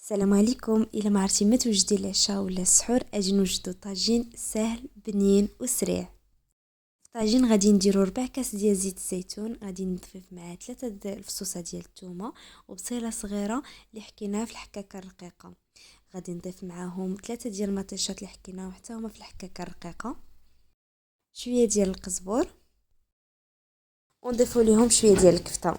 السلام عليكم. الى ما عرفتي ما توجدي العشاء ولا السحور اجي نوجدو طاجين سهل بنين وسريع. في طاجين غادي نديرو 4 كاس ديال زيت الزيتون، غادي نضيف معاه 3 الفصوصه ديال الثومه وبصيله صغيره اللي حكيناها في الحكاكه الرقيقه. غادي نضيف معاهم 3 ديال المطيشات اللي حكيناهم حتى هما في الحكاكه الرقيقه، شويه ديال القزبور، ونضيفوا ليهم شويه ديال الكفته.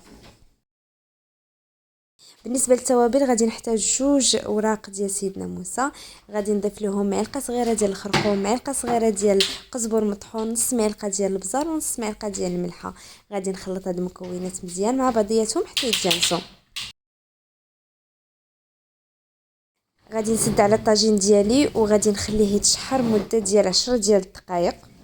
بالنسبه للتوابل غادي نحتاج 2 اوراق ديال سيدنا موسى، غادي نضيف لهم معلقه صغيره ديال الخرقوم، معلقه صغيره ديال القزبر مطحون، نص معلقه ديال البزار ونص معلقه ديال الملحه. غادي نخلط هاد المكونات مزيان مع بعضياتهم حتى يتجانسوا. غادي نسد على الطاجين ديالي وغادي نخليه يتشحر مده ديال 10 ديال الدقائق.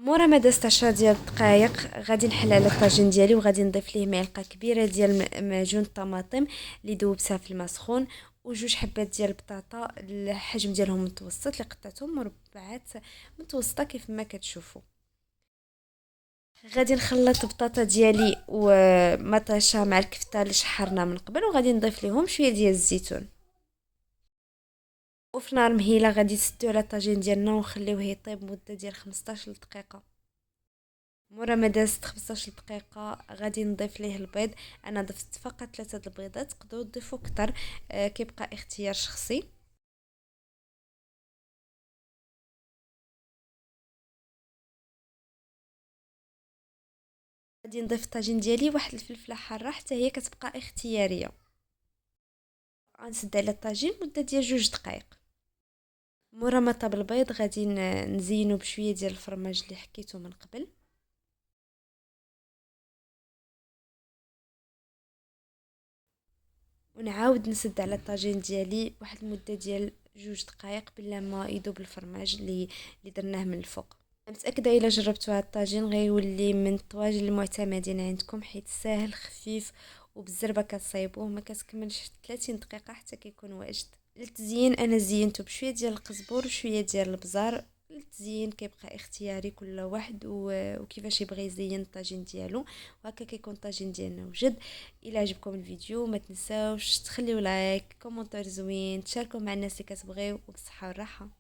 مورا ما دازت 10 ديال الدقائق غادي نحل على الطاجين ديالي وغادي نضيف ليه معلقه كبيره ديال معجون الطماطم اللي ذوبتها في الماء سخون، وجوج حبات ديال البطاطا الحجم ديالهم متوسط اللي قطعتهم مربعات متوسطه كيف ما كتشوفوا. غادي نخلط البطاطا ديالي ومطيشه مع الكفته اللي شحرنا من قبل، وغادي نضيف ليهم شويه ديال الزيتون، وفي نار مهيله غادي نسدو على الطاجين ديالنا ونخليوه يطيب مده ديال 15 دقيقه. مورا ما دازت 15 دقيقه غادي نضيف ليه البيض. انا ضفت فقط 3 البيضات، تقدروا تضيفوا اكثر، كيبقى اختيار شخصي. غادي نضيف الطاجين ديالي واحد الفلفله حاره حتى هي كتبقى اختياريه. غنسد على الطاجين مده ديال 2 دقائق. مورا ما طاب البيض غادي نزينو بشويه ديال الفرماج اللي حكيته من قبل، ونعاود نسد على الطاجين ديالي واحد المده ديال 2 دقائق بلا ما يذوب الفرماج اللي درناه من الفوق. متاكده الا جربتوا هذا الطاجين غيولي من الطواجن المعتمدين عندكم، حيت ساهل خفيف وبالزربه كتصايبوه ما كتكملش 30 دقيقه حتى كيكون واجد. للتزيين انا زينته بشويه ديال القزبر وشويه ديال البزار. التزيين كيبقى اختياري كل واحد وكيفاش يبغي يزين الطاجين ديالو، وهكا كيكون الطاجين ديالنا وجد. الى عجبكم الفيديو ما تنساوش تخليو لايك، كومونتير زوين، تشاركوا مع الناس اللي كتبغيو، وبالصحه والراحه.